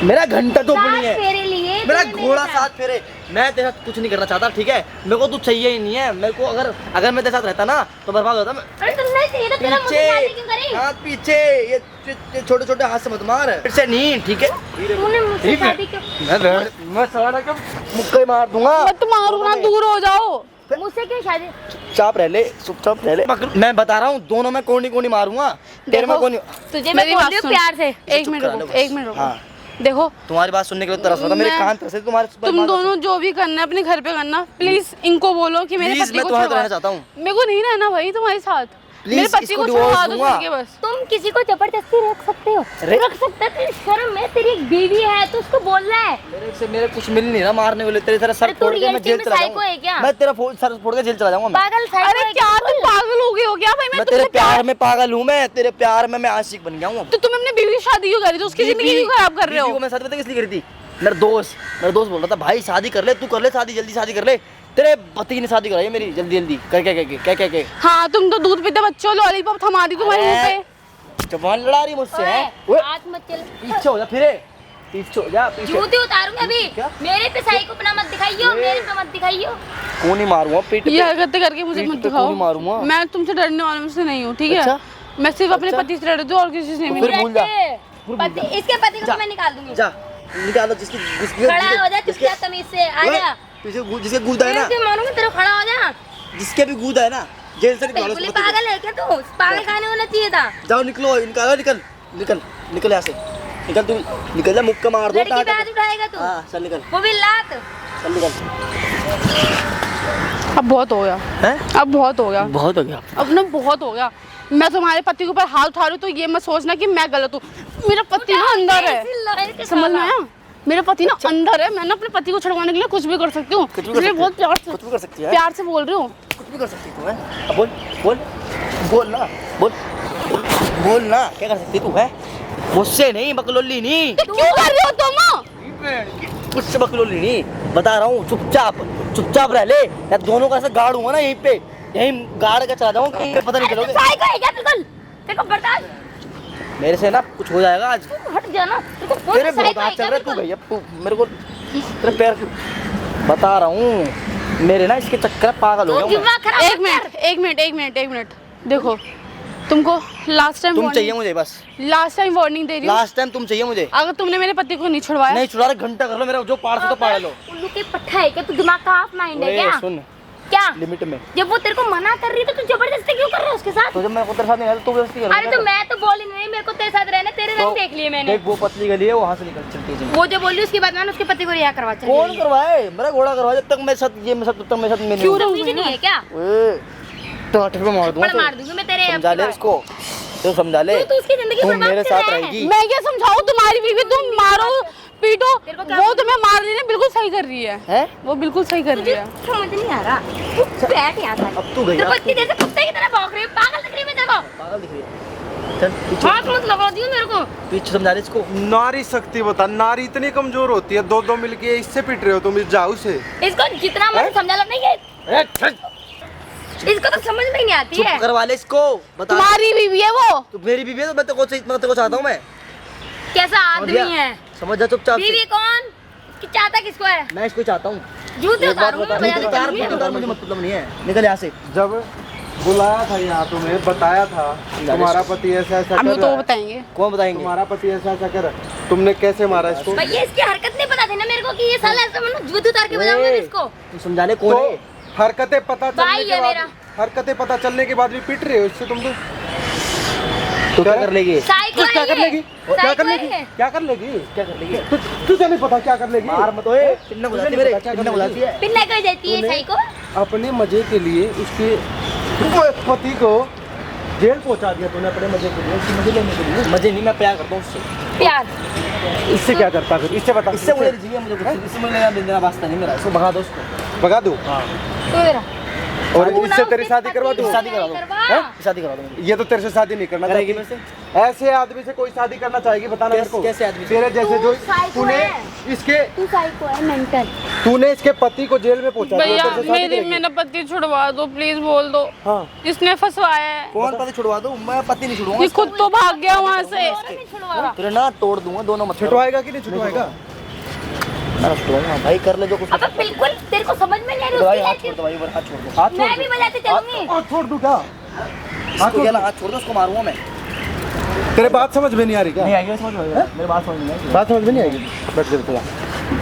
मेरा घंटा तो अपनी साथ है, फेरे लिए मेरा तूने मेरे घोड़ा साथ। साथ फेरे। मैं तेरे साथ कुछ नहीं करना चाहता, ठीक है? मेरे को तू चाहिए ही नहीं है। मेरे को अगर मैं तेरे साथ रहता ना तो बर्बाद होता मैं। अरे तुम नहीं चाहिए तो तेरा मुझसे शादी क्यों करी? हाथ पीछे, ये छोटे छोटे हाथ से मत मार, फिर से नहीं, ठीक है? तूने मुझसे ठीक है। शादी क्यों? मैं सारा के मुक्के मार दूंगा। मत मारो ना, दूर हो जाओ। मुझसे क्यों शादी? चुपचाप रह ले, चुपचाप रह ले। मैं बता रहा हूँ, दोनों में कोनी कोनी मारूंगा, तेरे में देखो, कोनी। तुझे मैं मेरी बोल बात रही हूँ सुन। प्यार से। एक चुप मिनट करा लो रुको, बस। एक मिनट रुको। हाँ। देखो, तुम्हारी बात सुनने के लिए तरस रहा था, मेरे मैं- कान तरसे तुम्हारे। तुम दोनों जो भी करना है अपने घर पे करना। प्लीज इनको बोलो कि मेरे Please, पति मैं को तुम्हारे छुड़वा। रहना चाहता हूँ। मेरे को नहीं रहना भाई तुम्हारे साथ। Please, मेरे पति इसको को divorce छुड़वा दो दूंगा। करके बस। तुम किसी को जबरदस्ती रख सकते हो? अरे। रख सकता है? तेरी शर्म है? तेरी एक बीवी है तो उसको बोल रहा है। मेरे कुछ मिल नहीं रहा मारने वाले। तेरे सर अरे तू फोड़ के मैं reality जेल में चला psycho है क्या? जाऊंगा। मैं तेरा सर फोड़ के जेल चला जाऊंगा मैं। पागल साइको अरे है क्या क्या? तुम पागल हो गए हो क्या भाई? मैं तेरे प्यार में पागल हूँ, मैं तेरे प्यार में मैं आशिक बन गया हूँ। तो तुम अपनी बीवी की शादी क्यों करी? तो उसकी जिंदगी क्यों खराब कर रहे बीवी को हो? मैं शादी पता किस लिए करी थी? मेरा दोस्त बोल रहा था भाई शादी कर ले, तू कर ले शादी, जल्दी शादी कर ले। तेरे पति ने शादी कराई है मेरी जल्दी जल्दी क्या हाँ, तुम तो दूध पीते बच्चों लॉलीपॉप थमा दी तुम्हारे मुंह पे। जबान लड़ा रही मुझसे है। ओए, हाथ मत चल। पीछे हो जा, फिरे पीछे हो जा, पीछे। जूती उतारूंगी अभी। क्या? मेरे पे साइको अपना मत दिखाइयो, मेरे पे मत दिखाइयो। कौन नहीं मारूंगा पीठ ये पे। हरकतें करके मुझे पीठ मत पे दिखाओ। क्यों नहीं मारूंगा? मैं तुमसे डरने वाले में से नहीं हूँ, ठीक है? अच्छा? मैं सिर्फ अपने अच्छा? पति से डरती हूँ और किसी से नहीं। फिर भूल जा। पति, इसके पति को जा। तो मैं निकाल दूंगी। जा निकालो जिसकी खड़ा हो जा चुपचाप तमीज से, आ जा। जिसके गूदा है ना, मैं मारूंगी तेरे, खड़ा हो जा। जिसके भी गूदा है ना, जेल से निकालो बिल्कुल ही उसको। पागल है क्या तू? पागल खाने होना चाहिए था। जाओ निकलो, निकालो, निकल यहाँ से, निकल तू, निकल जा, मुक्का मार दो। लड़की पे हाथ उठाएगा तू? हाँ चल निकल, वो भी लात। चल निकल। अब बहुत हो गया, हैं? अब बहुत हो गया, बहुत हो गया। अब ना बहुत हो गया। मैं तुम्हारे पति के ऊपर हाथ उठा रही हूँ तो ये मत सोचना कि मैं गलत हूँ। मेरा पति ना अंदर है, समझ में आया? मेरा पति ना अंदर है। मैं ना अपने पति को छुड़वाने के लिए कुछ भी कर सकती हूँ। मैं बहुत कुछ भी कर सकती है, प्यार से बोल रही हूँ। कुछ भी कर सकती तू है। अब बोल बोल बोल ना, बोल बोल ना, क्या कर सकती तू है? मुझसे नहीं, बकलोली नहीं। क्यों कर रही हो तुम? मुझसे बकलोली नहीं, बता रहा हूँ। चुपचाप चुपचाप रह ले, या दोनों का ऐसा गाड़ हूँ ना यहीं पे, यहीं गाड़ के चला जाऊँ, कहीं पता नहीं चलोगे। साइको है क्या बिल्कुल? तेरे को बर्दाश्त मेरे से ना कुछ हो जाएगा आज। हट जा ना। तेरे को तेरे साइको बहुत हाथ है चल क्या रहा है तू बिल्कुल? भैया, तू मेरे को तेरे पैर बता रहा हूँ। मेरे ना इसके चक्कर में पागल हो तू गया दिमाग खराब एक मिनट देखो, तुमको लास्ट तुम चाहिए टाइम मुझे, बस वार्निंग दे रही हूँ। लास्ट टाइम तुम चाहिए मुझे। अगर तुमने मेरे पति को नहीं छुड़वाया, नहीं छुड़ा रहे, घंटा कर लो, मेरा जो पाड़ से तो पाड़ लो। उल्लू के पट्टा है क्या? तू दिमाग का हाफ माइंड है ओए, क्या? सुन, क्या लिमिट में। जब वो तेरे को मना कर रही है तो तू जबरदस्ती क्यों कर रहा है उसके साथ? तो जब मैं तेरे साथ नहीं रहता, तू जबरदस्ती कर रहा है। अरे तो मैं तो बोली नहीं, मेरे को तेरे साथ रहना, तेरे रंग देख लिए मैंने। देख वो पतली गली है, वहाँ से निकल चलती है। वो जो बोली उसके बाद मैंने उसके पति को रिहा करवा चली कौन गई। करवाए? मेरा घोड़ा करवाए। जब तक मेरे साथ ये मेरे साथ, तब तक मेरे साथ मैं नहीं क्यों हूँ। तमीज नहीं है क्या? ओए, टाटे पे मार दूंगा। थप्पड़ मार दूंगी मैं तेरे। समझा ले इसको, तो समझा ले। तू उसकी जिंदगी तू बर्बाद मेरे कर साथ रहा है। रहेगी। मैं क्या समझाऊं? तुम्हारी बीवी तुम मारो पीटो, तेरे को क्या वो तुम्हें मार रही है, बिल्कुल सही कर रही है। हैं? वो बिल्कुल सही कर रही तुझे है। समझ नहीं आ रहा। तू बैठ यहाँ पर। अब तू गई, तेरे को अब इतनी देर से कुत्ते की तरह भौंक रही है, पागल दिख रही है मैं तेरे को। पागल दिख रही है। चल पीछे हाथ मत लगा दियो मेरे को। पीछे समझा ले इसको। नारी शक्ति बता, नारी इतनी कमजोर होती है, दो दो मिलके इससे पिट रहे हो तुम, इस जाऊ से। इसको जितना मर्जी समझा लो नहीं है, इसको तो समझ में ही नहीं आती चुप है। करवा ले इसको, बता। तुम्हारी बीवी है वो। तू मेरी बीवी है तो मैं तेरे को चाहता हूँ मैं। कैसा आदमी है? समझ जा चुपचाप बीवी से। कौन? कि चाहता किसको है? मैं इसको चाहता हूँ। जूते एक बात उतारूंगी बता, मैं, बजा नहीं, के उतार, चलूंगी। उतार, मुझे मतलब नहीं है, निकल यहाँ से। जब बुलाया था यहाँ तुम्हें, बताया था तुम्हारा पति ऐसा ऐसा हम कर तो रहा है, बताएंगे। कौन बताएंगे? तुम्हारा पति ऐसा ऐसा कर रहा है, तुमने कैसे मारा इसको? भैया इसकी हरकत नहीं पता थी ना मेरे को कि ये साला ऐसा मतलब जूते उतार के बजाऊंगा मैं इसको। तू समझा ले कौन तो है। हरकतें पता चलने भाई के है बाद, मेरा। हरकतें पता चलने के बाद भी पिट रहे हो इससे तुम तो। तू क्या कर लेगी? साइको क्या है कर ये। लेगी? क्या साइको कर लेगी? है। क्या कर लेगी? क्या कर लेगी? तुझे नहीं पता क्या कर लेगी? मार मत ओए, पिन्ना बुलाती है मेरे, पिन्ना बुलाती है। पिन्ना कर देती है साइको। अपने मजे के लिए उसके पति को जेल पहुंचा दिया तूने, अपने मजे के लिए, उसकी मजे लेने के लिए। मजे नहीं, मैं प्यार करता हूँ उससे। प्यार इससे क्या करता फिर? इससे बता। इससे मुझे चाहिए, मुझे कुछ इससे मुझे लेना वास्ता नहीं मेरा। इसको भगा दो उसको। भगा दूं? तो मेरा और तू ना इससे तेरी उसके शादी करवा दूं? पति शादी से करा दो। करवा। हैं? शादी करा दो मुझे। ये तो तेरे से शादी नहीं करना करेगी चाहती। मेरे से? ऐसे आदमी से कोई शादी करना चाहेगी? बताना मेरे को। कैसे आदमी से? तेरे जैसे जो तू साइको तूने है। इसके तू साइको है, मेंटल। तूने इसके पति को जेल में पहुंचा दिया, भैया तेरे से शादी मेरी करेगी? मेरा पति छुड़वा दो प्लीज, बोल दो। हाँ। इसने फंसवाया है, कौन पति छुड़वा दूं? मैं पति नहीं छुड़वाऊंगा ये खुद तो भाग गया वहाँ से। नहीं छुड़वा रहा। तेरे ना तोड़ दूंगा दोनों मत छुटवाएगा कि नहीं छुटवाएगा? मैं छुड़वाऊंगा भाई, कर ले जो कुछ। अबे बिल्कुल तेरे को समझ में नहीं आ रही भाई उसकी हाथ छोड़ लाइफ। दो भाई, हाथ छोड़ दो। हाथ छोड़ मैं दो। भी बजाते चलूंगी। हाथ छोड़ दूं क्या? इसको क्या ना, हाथ छोड़ दो, उसको मारूंगा मैं। तेरे बात समझ में नहीं आ रही क्या? नहीं आएगी समझ में, मेरी बात समझ में नहीं आई। बात समझ में नहीं आएगी? बैठ जा थोड़ा।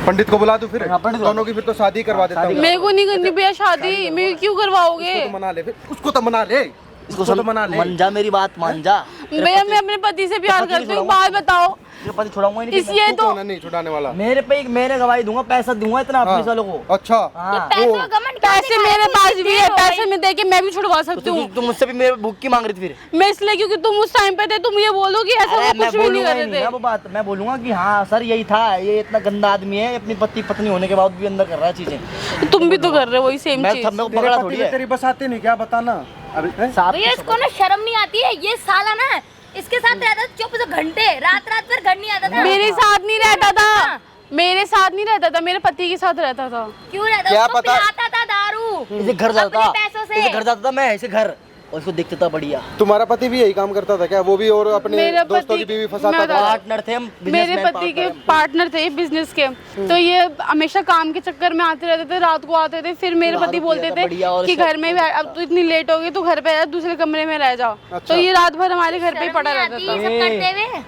पंडित को बुला दूं फिर? हाँ, पंडित को दोनों की फिर तो शादी करवा देता हूँ। मेरे को नहीं करनी भैया शादी, मेरे क्यों करवाओगे? उसको तो मना ले फिर, उसको तो मना ले, उसको तो मना ले। मान जा, मेरी बात मान जा। भैया मैं अपने पति से प्यार पति नहीं करती हूँ, छुड़ाऊंगा। बात बताओ। तेरे पति छुड़ाऊंगा ही नहीं। इसलिए तू तो कौन है नहीं छुड़ाने वाला? मेरे पे मैंने गवाही दूंगा, पैसा दूंगा इतना अपने सालों को। अच्छा। ये पैसे का घमंड क्या पैसे दिखा रहा है? मेरे तू पास जिद्दी भी है, हो भाई। पैसे में दे के मैं भी छुड़वा सकती हूँ। तुम मुझसे भी मेरे भूख की मांग रही थी फिर। मैं इसलिए क्योंकि तुम उस टाइम पे थे, तुम ये बोलो कि ऐसा अरे वो मैं कुछ भी नहीं बोलूंगा कर ही रहे नहीं ना थे। वो बात। मैं बोलूंगा कि हाँ सर यही था, ये इतना गंदा आदमी है, अपनी पति पत्नी होने के बाद भी अंदर कर रहा है चीजें। तुम भी तो कर रहे हो वही सेम मैं चीज। मेरे को तेरे पकड़ा पति थोड़ी ने है। तेरी बस आती नहीं क्या? बताना अभी। हैं? साथ भैया इसको ना शर्म नहीं आती है। ये साला ना इसके साथ रहता था 24 घंटे, रात रात भर घर नहीं आता था। मेरे साथ नहीं रहता था, मेरे साथ नहीं रहता था, मेरे पति के साथ रहता था। क्यों रहता? क्या उसको पता? पिलाता था दारू। इसे घर जाता अपने पैसों से। इसे घर जाता था मैं, इसे घर, और इसको देखता था बढ़िया। तुम्हारा पति भी यही काम करता था क्या? वो भी और अपने मेरा दोस्तों पति- की बीवी फंसाता मैं था? बता- पार्टनर थे हम, मेरे businessman पति के partner। पार्टनर थे बिजनेस के, तो ये हमेशा काम के चक्कर में आते रहते थे, रात को आते थे। फिर मेरे रात पति को बोलते आता थे बढ़िया और कि सब घर में भी अब तो इतनी लेट हो गई, तो घर पे आ, दूसरे कमरे में रह जाओ। अच्छा। तो ये रात भर हमारे घर पे ही शर्म पड़ा नहीं रहता आती था। ये सब करते हुए।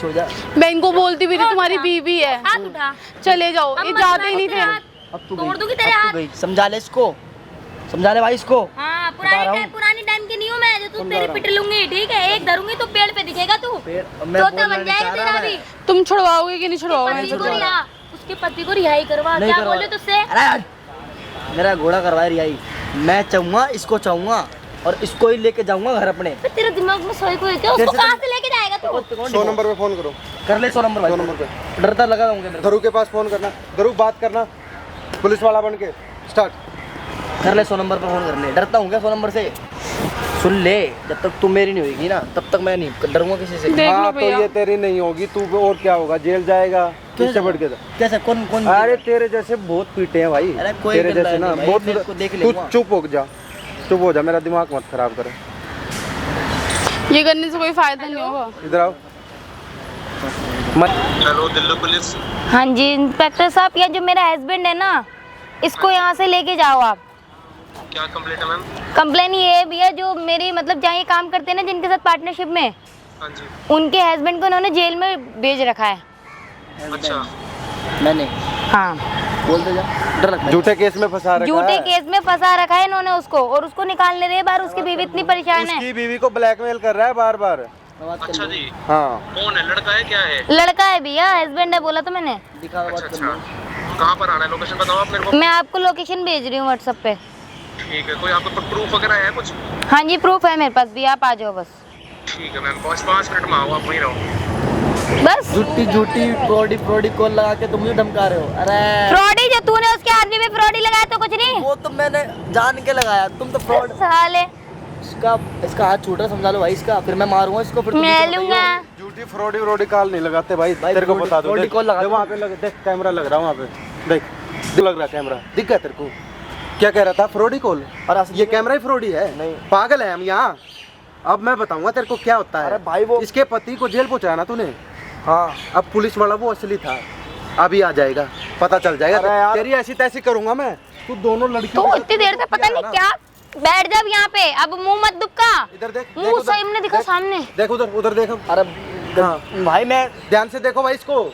छोड़ जा। मैं इनको बोलती भी थी तुम्हारी बीवी है, हाथ उठा। चले जाओ। अब ये मत जाते ही उठाओ नहीं तेरे थे। हाथ। अब तू तोड़ गई, दूंगी तेरे अब तू हाथ। गई। समझा ले इसको, समझा ले भाई इसको। हाँ बता रहा हूँ। पुरानी टाइम की नहीं हूँ मैं, जो तू तेरी पिट लूंगी। ठीक है, एक धरूंगी तो पेड़ पे दिखेगा तू। मैं तोता बोलना बन नहीं जाएगा चाह तेरा रहा भी। मैं। तुम छुड़वाओगे कि नहीं छुड़वाओगे? पति को छुड़वा रिहा, उसके पति को रिहाई करवा। नहीं क्या करवा। बोले तुझसे? अरे मेरा घोड़ा करवाए रिहाई। मैं चाहूंगा, इसको चाहूंगा और इसको ही लेके जाऊंगा घर अपने। तो तेरे दिमाग में सोई कोई क्या? उसको कहाँ से लेके जाएगा तू? 100 नंबर पे फोन करो। कर ले 100 नंबर भाई। 100 नंबर पे डरता लगा दूंगा मेरे धरू के पास फोन करना, धरू बात करना पुलिस वाला बन के स्टार्ट। को। कर ले 100 नंबर पे फोन कर ले। डरता हूँ क्या 100 नंबर से? सुन ले, जब तक तुम मेरी नहीं होगी ना तब तक मैं नहीं डरूंगा किसी से। देख लो हाँ तो भैया। ये तेरी नहीं होगी, तू और क्या होगा, जेल जाएगा। किससे बढ़ के? कैसे? कौन कौन? अरे तेरे जैसे बहुत पीटे हैं भाई। अरे कोई तेरे गंदा जैसे ना नहीं भाई, बहुत। मेरे को देख तू लेगा। चुप हो जा, चुप हो जा, मेरा दिमाग मत खराब कर। ये करने से कोई फायदा नहीं होगा। इधर आओ मत। Hello Delhi police. हाँ जी इंस्पेक्टर साहब, ये जो मेरा हस्बैंड है ना, इसको यहाँ से लेके जाओ आप। क्या कंप्लेंट है मैम? कंप्लेन ये है भैया, जो मेरी मतलब जहाँ ये काम करते हैं ना, जिनके साथ पार्टनरशिप में, हाँ जी। उनके हस्बैंड को उन्होंने जेल में भेज रखा है। अच्छा। मैंने हाँ, बोल दे जा। डर लगता है। झूठे केस में फंसा रखा झूठे है। केस में फंसा रखा है इन्होंने उसको, और उसको निकालने रहे बार। उसकी बीवी इतनी परेशान है। उसकी बीवी को ब्लैकमेल कर रहा है बार बार। अच्छा जी। हाँ कौन है? लड़का है क्या है? लड़का है भैया, हस्बैंड है बोला तो मैंने। दिखा बात अच्छा कर अच्छा। लो। कहाँ पर आना है? लोकेशन बताओ आप मेरे को। मैं आपको लोकेशन भेज रही हूँ व्हाट्सएप पे। ठीक है। कोई आपके पास प्रूफ वगैरह है कुछ? हाँ जी प्रूफ है मेरे पास भी, आप आ जाओ बस। ठीक है मैम, 5 मिनट में आओ, आप वहीं रहो। बस झूठी झूठी फ्रॉडी कॉल लगा के तुम मुझे धमका रहे हो। अरे फ्रॉडी, जो तूने उसके आदमी में फ्रॉडी लगाया तो कुछ नहीं। वो तो मैंने जान के लगाया, तुम तो फ्रॉड। साले इसका हाथ छूट रहा, समझा लो भाई इसका, फिर मैं मारूंगा इसको। फिर तुम मैं मुझे लूंगा। झूठी फ्रॉडी कॉल नहीं लगाते भाई, तेरे को बता दो। फ्रॉडी कॉल लगा। वहाँ पे लग, देख कैमरा लग रहा है वहाँ पे, देख लग रहा कैमरा, दिख गया तेरे को? क्या कह रहा था? Fraudy call. और ये कैमरा ही फ्रॉडी है? नहीं। पागल है हम यहाँ। अब मैं बताऊंगा तेरे को क्या होता है। अरे भाई वो इसके पति को जेल पहुंचाया ना तूने। हाँ, अब पुलिस वाला वो असली था, अभी आ जाएगा, पता चल जाएगा। अरे यार। तेरी ऐसी तैसी करूंगा मैं। तू दोनों लड़कियों तू के साथ इतनी देर से पता नहीं ना। क्या। बैठ जा यहाँ पे, अब मुंह मत दुक्का। इधर देख, मुंह सही में दिखा सामने। देख उधर, उधर देख। अरे हाँ। भाई मैं ध्यान से देखो भाई इसको।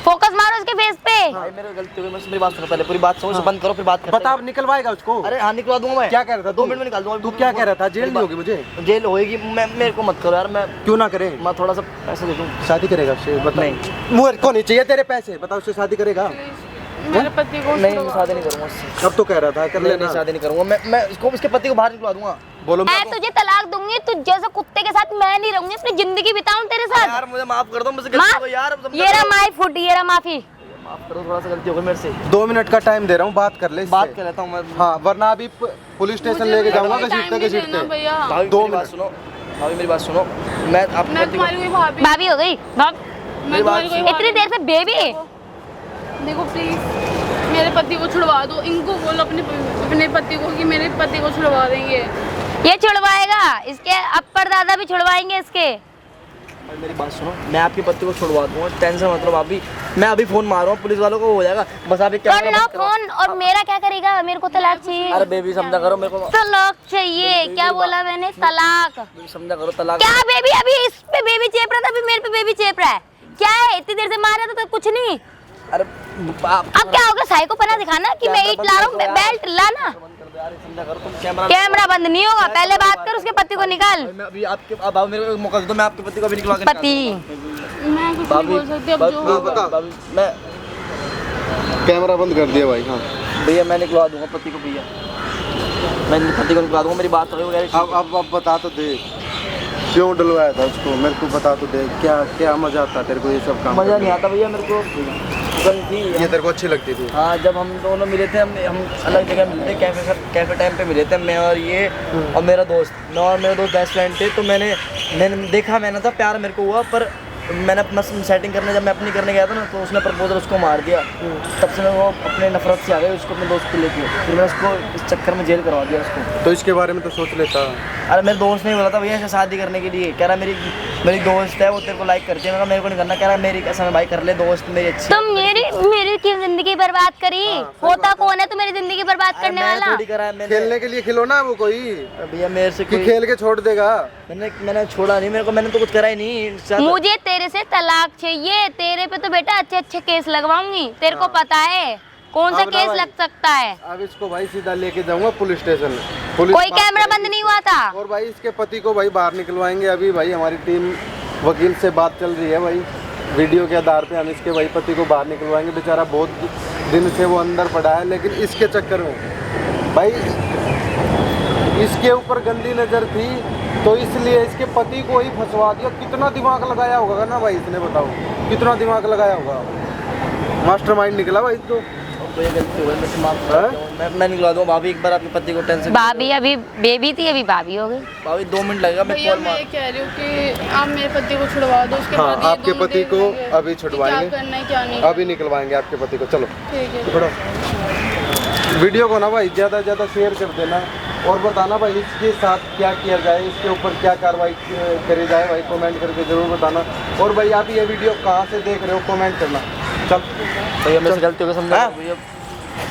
फोकस मारो उसके फेस पे। भाई मेरे गलती हो गई, मेरी बात सुनो पहले, पूरी बात सुनो, बंद करो फिर बात करते बता, अब निकलवाएगा उसको? हैं। अरे हाँ निकलवा दूंगा मैं। क्या कह रहा था? 2 मिनट में निकाल दूंगा। तू क्या कह रहा था? जेल नहीं होगी मुझे? जेल होएगी। मैं, मेरे को मत करो यार, मैं क्यों ना करे? थोड़ा सा पैसे दे दूँ। शादी करेगा उससे? बता। नहीं। मुझे को नहीं चाहिए तेरे पैसे, बता। उससे शादी करेगा? मेरे पति को नहीं, मैं शादी नहीं करूंगा उससे। अब तो कह रहा था कर नहीं, लेना। नहीं शादी नहीं करूंगा मैं इसको, इसके पति को बाहर निकलवा दूंगा। बोलो। मैं तुझे तलाक दूंगी, तू जैसे कुत्ते के साथ मैं नहीं रहूंगी, अपनी जिंदगी बिताऊं तेरे साथ। यार मुझे माफ कर दो, मुझसे गलती हो गई यार। अब समझा ये रहा करो। माई फुट, ये रहा माफी। माफ करो, थोड़ा सा गलती हो गई मेरे से। 2 मिनट का टाइम दे रहा हूँ, बात कर ले इससे। बात कर लेता हूँ मैं। हाँ, वरना अभी पुलिस स्टेशन लेके जाऊंगा घसीटते घसीटते। भैया। भाभी दो मेरी बात मिनट। सुनो, भाभी मेरी बात सुनो। मैं आपके मैं पति को तुम्हारी कोई भाभी, भाभी हो गई भाभी। मैं तुम्हारी कोई इतनी देर से बेबी। देखो प्लीज मेरे पति को छुड़वा दो। इनको बोलो अपने पति को कि मेरे पति को छुड़वा देंगे। ये छुड़वाएगा, इसके अपर दादा भी छुड़वाएंगे इसके। भाई मेरी बात सुनो, मैं आपके पति को छुड़वा दूंगा, टेंशन मत लो भाभी। मैं अभी फोन मार रहा हूँ पुलिस वालों को, हो जाएगा बस। आप क्या कर लो फोन। और मेरा क्या करेगा? मेरे को तलाक चाहिए। अरे बेबी समझा करो मेरे को। तलाक चाहिए? क्या बोला मैंने? तलाक। समझा करो, तलाक। क्या बेबी? अभी इस पे बेबी चेप रहा था, अभी मेरे पे बेबी चेप रहा है। क्या है? इतनी देर से मार रहा था तो कुछ नहीं। अरे अब क्या होगा? साइको पना दिखाना कि मैं ईट ला रहा हूँ, बेल्ट लाना। समझा करो तुम। कैमरा कैमरा बंद नहीं होगा, पहले बात कर उसके पति को निकाल। मैं अभी आपके, अब आप मेरे को एक मौका दे दो, मैं आपके पति को अभी निकलवा के पति मैं कुछ नहीं बोल सकती अब जो हाँ, बता। भाभी मैं कैमरा बंद कर दिया भाई। हाँ भैया मैं निकलवा दूंगा पति को। भैया मैं पति को निकलवा दूंगा, मेरी बात हो गई। अब बता तो दे, क्यों डलवाया था उसको? मेरे को बता तो दे, क्या क्या मजा आता तेरे को ये सब काम मजा करने नहीं आता भैया मेरे को। थी ये तेरे को अच्छी लगती थी? हाँ, जब हम दोनों मिले थे, हम अलग जगह मिले थे, कैफे टाइम पे मिले थे, मैं और ये और मेरा दोस्त। मैं और मेरा दोस्त बेस्ट फ्रेंड थे। तो मैंने देखा, मैंने था प्यार मेरे को हुआ, पर मैंने अपना सेटिंग करने, जब मैं अपनी करने गया था ना, तो उसने प्रपोजल उसको मार दिया। तब से मैं वो अपने नफरत से आ गए उसको, अपने दोस्त को लेके। फिर मैं उसको इस चक्कर में जेल करवा दिया उसको। तो इसके बारे में तो सोच लेता। अरे मेरे दोस्त ने बोला था भैया ऐसे शादी करने के लिए, कह रहा मेरी दोस्त है, वो तेरे को लाइक करती है। मैं कहा मेरे को नहीं करना। कह रहा मेरी कैसा मैं भाई कर ले, दोस्त मेरी अच्छी। तुम मेरी क्यों जिंदगी बर्बाद करी? होता कौन है तो मेरी जिंदगी बर्बाद करने वाला? थोड़ी करा है मैंने। खेलने के लिए खिलौना है वो कोई, भैया मेरे से कि कोई खेल के छोड़ देगा? मैंने छोड़ा नहीं, मेरे को मैंने तो कुछ करा ही नहीं। मुझे तेरे से तलाक चाहिए। तेरे पे तो बेटा अच्छे अच्छे केस लगवाऊंगी। तेरे को पता है कौन सा अब ना केस भाई, लग सकता है? अब इसको भाई सीधा लेके जाऊंगा पुलिस स्टेशन। पुलिस कोई बात कैमरा करेगी। बंद नहीं हुआ था। और भाई इसके पति को भाई बाहर निकलवाएंगे अभी। भाई हमारी टीम वकील से बात चल रही है भाई, वीडियो के आधार पे हम इसके भाई पति को बाहर निकलवाएंगे। बेचारा बहुत दिन से वो अंदर पड़ा है, लेकिन इसके चक्कर में भाई इसके ऊपर गंदी नज़र थी तो इसलिए इसके पति को ही फंसवा दिया। कितना दिमाग लगाया होगा ना भाई इसने, बताओ कितना दिमाग लगाया होगा। मास्टरमाइंड निकला भाई तो। तो ये गलती हुई, मैं माफ करता हूं। मैं निकला दूँ भाभी, एक बार आपके पति को टेंशन। भाभी अभी बेबी थी, अभी भाभी हो गई। भाभी 2 मिनट लगेगा, मैं भैया कॉल मैं मार। ये कह रही हूँ कि आप मेरे पति को छुड़वा दो, उसके हाँ, बाद ये आपके दोनों पति देख को लेंगे अभी कि छुड़वाएंगे। क्या करना है क्या नहीं। अभी निकलवाएंगे आपके पति को। चलो ठीक है। पकड़ो। वीडियो को ना भाई ज़्यादा से ज़्यादा शेयर कर देना और बताना भाई इसके साथ क्या किया जाए, इसके ऊपर क्या कार्रवाई करी जाए भाई, कमेंट करके ज़रूर बताना। और भाई आप ये वीडियो कहाँ से देख रहे हो कमेंट करना। चल भैया मेरे से गलती हो गई, समझा हाँ? भैया।